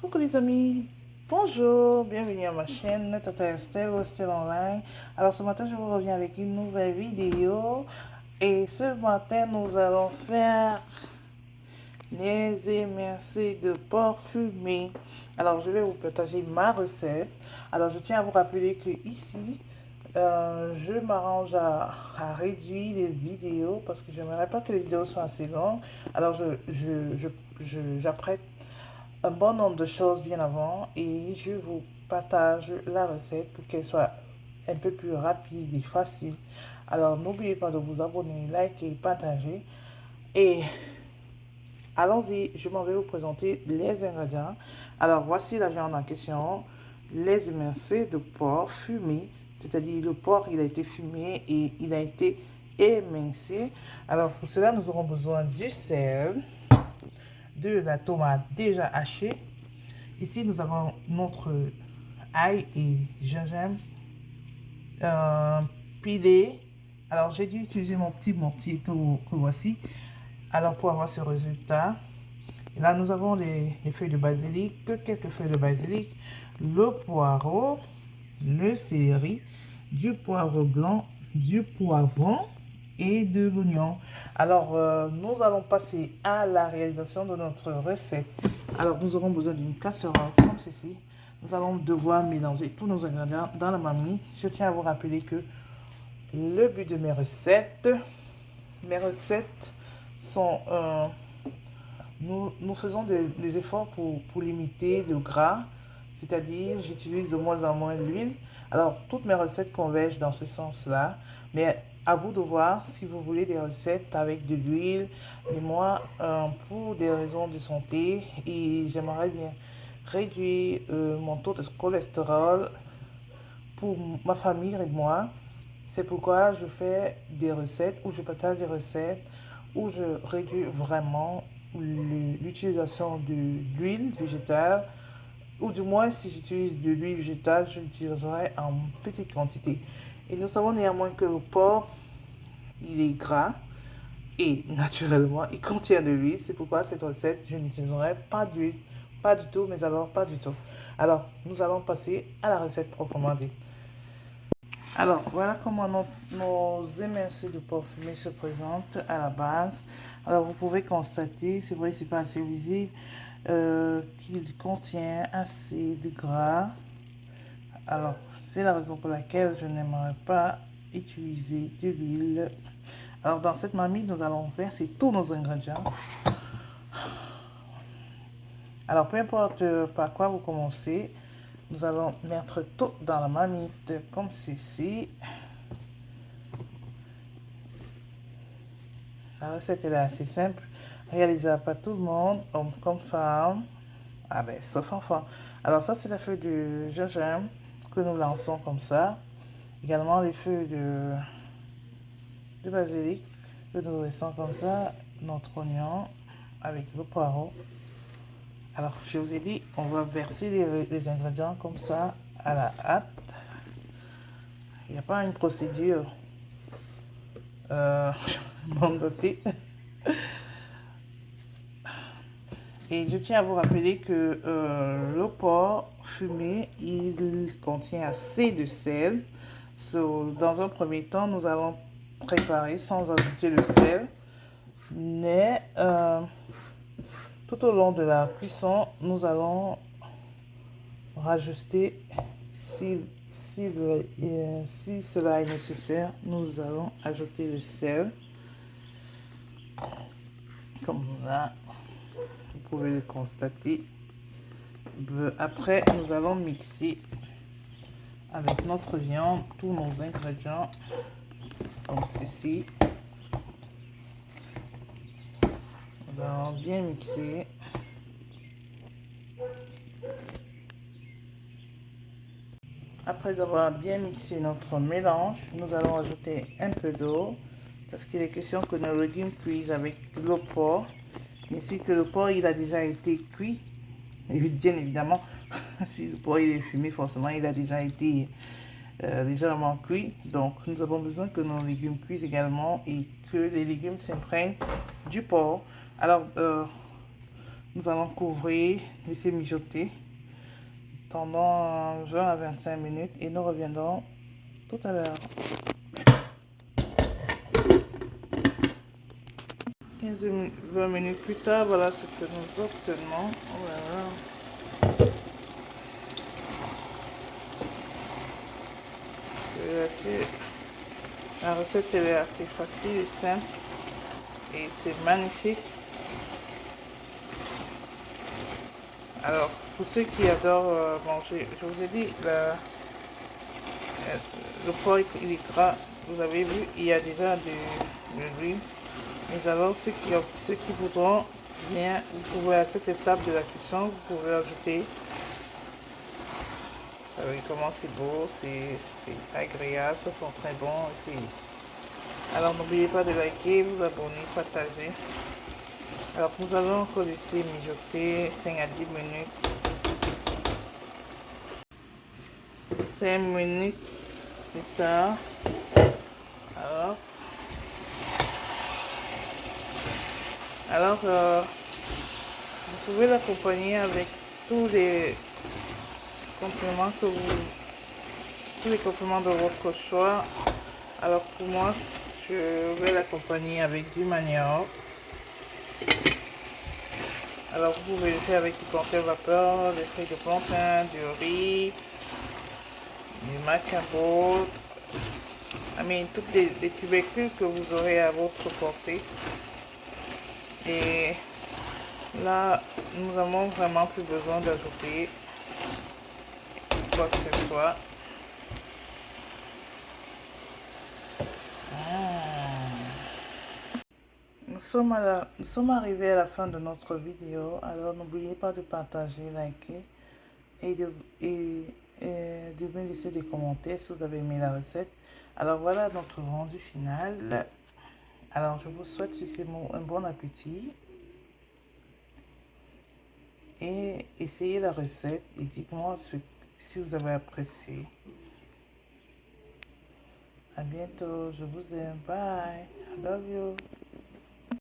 Coucou les amis, bonjour, bienvenue à ma chaîne Tata Estelle ou Estelle Online. Alors ce matin je vous reviens avec une nouvelle vidéo et ce matin nous allons faire les émincés de porc fumé. Alors je vais vous partager ma recette. Alors je tiens à vous rappeler que ici je m'arrange à réduire les vidéos parce que je n'aimerais pas que les vidéos soient assez longues. Alors j'apprête un bon nombre de choses bien avant et je vous partage la recette pour qu'elle soit un peu plus rapide et facile. Alors n'oubliez pas de vous abonner, liker, partager et allons-y, je m'en vais vous présenter les ingrédients. Alors voici la viande en question, les émincés de porc fumé, c'est-à-dire le porc il a été fumé et il a été émincé. Alors pour cela nous aurons besoin du sel, de la tomate déjà hachée. Ici, nous avons notre ail et gingembre pilé. Alors, j'ai dû utiliser mon petit mortier que voici. Alors, pour avoir ce résultat. Et là, nous avons les feuilles de basilic, quelques feuilles de basilic, le poireau, le céleri, du poivre blanc, du poivron et de l'oignon. Alors, nous allons passer à la réalisation de notre recette. Alors, nous aurons besoin d'une casserole comme ceci. Nous allons devoir mélanger tous nos ingrédients dans la marmite. Je tiens à vous rappeler que le but de mes recettes sont... nous faisons des efforts pour limiter le gras, c'est-à-dire j'utilise de moins en moins l'huile. Alors, toutes mes recettes convergent dans ce sens-là, mais à vous de voir si vous voulez des recettes avec de l'huile. Mais moi, pour des raisons de santé, et j'aimerais bien réduire mon taux de cholestérol pour ma famille et moi. C'est pourquoi je fais des recettes ou je partage des recettes où je réduis vraiment l'utilisation de l'huile végétale, ou du moins si j'utilise de l'huile végétale, je l'utiliserai en petite quantité. Et nous savons néanmoins que le porc, il est gras et naturellement, il contient de l'huile. C'est pourquoi cette recette, je n'utiliserai pas d'huile, pas du tout, mais alors pas du tout. Alors, nous allons passer à la recette proprement dite. Alors, voilà comment nos émincés de porc fumé se présentent à la base. Alors, vous pouvez constater, c'est vrai, c'est pas assez visible, qu'il contient assez de gras. Alors, c'est la raison pour laquelle je n'aimerais pas utiliser de l'huile. Alors, dans cette marmite, nous allons verser tous nos ingrédients. Alors, peu importe par quoi vous commencez, nous allons mettre tout dans la marmite, comme ceci. La recette est assez simple, réalisable par tout le monde, homme comme femme. Ah ben, sauf enfant. Alors ça, c'est la feuille de gingembre que nous lançons comme ça. Également les feuilles de basilic que nous laissons comme ça. Notre oignon avec le poireau. Alors, je vous ai dit, on va verser les ingrédients comme ça à la hâte. Il n'y a pas une procédure mandatée. Et je tiens à vous rappeler que le porc fumé, il contient assez de sel. Dans un premier temps, nous allons préparer sans ajouter le sel. Mais tout au long de la cuisson, nous allons rajouter, si cela est nécessaire, nous allons ajouter le sel. Comme là. Vous pouvez le constater. Après, nous allons mixer avec notre viande tous nos ingrédients comme ceci. Nous allons bien mixer. Après avoir bien mixé notre mélange, nous allons ajouter un peu d'eau parce qu'il est question que nos légumes cuisent avec le porc. Mais si que le porc il a déjà été cuit, et bien évidemment, si le porc il est fumé, forcément il a déjà été légèrement cuit. Donc nous avons besoin que nos légumes cuisent également et que les légumes s'imprègnent du porc. Alors Nous allons couvrir, laisser mijoter pendant 20 à 25 minutes et nous reviendrons tout à l'heure. 15-20 minutes plus tard, voilà ce que nous obtenons. Oh là là. La recette elle est assez facile et simple et c'est magnifique. Alors, pour ceux qui adorent manger, je vous ai dit, le porc il est gras, vous avez vu, il y a déjà de l'huile. Mais alors, ceux qui voudront bien, vous pouvez à cette étape de la cuisson, vous pouvez ajouter. Comment c'est beau, c'est agréable, ça sent très bon aussi. Alors, n'oubliez pas de liker, vous abonner, partager. Alors, nous allons encore laisser mijoter 5 à 10 minutes. 5 minutes plus tard. Alors, vous pouvez l'accompagner avec tous les compléments tous les compléments de votre choix. Alors pour moi, je vais l'accompagner avec du manioc. Alors vous pouvez le faire avec du plantain vapeur, des feuilles de plantain, du riz, du macabo, toutes les tubercules que vous aurez à votre portée. Et là, nous n'avons vraiment plus besoin d'ajouter quoi que ce soit. Nous sommes arrivés à la fin de notre vidéo. Alors n'oubliez pas de partager, liker et de me laisser des commentaires si vous avez aimé la recette. Alors voilà notre rendu final. Alors je vous souhaite un bon appétit. Et essayez la recette et dites-moi si vous avez apprécié. À bientôt, je vous aime, bye, I love you.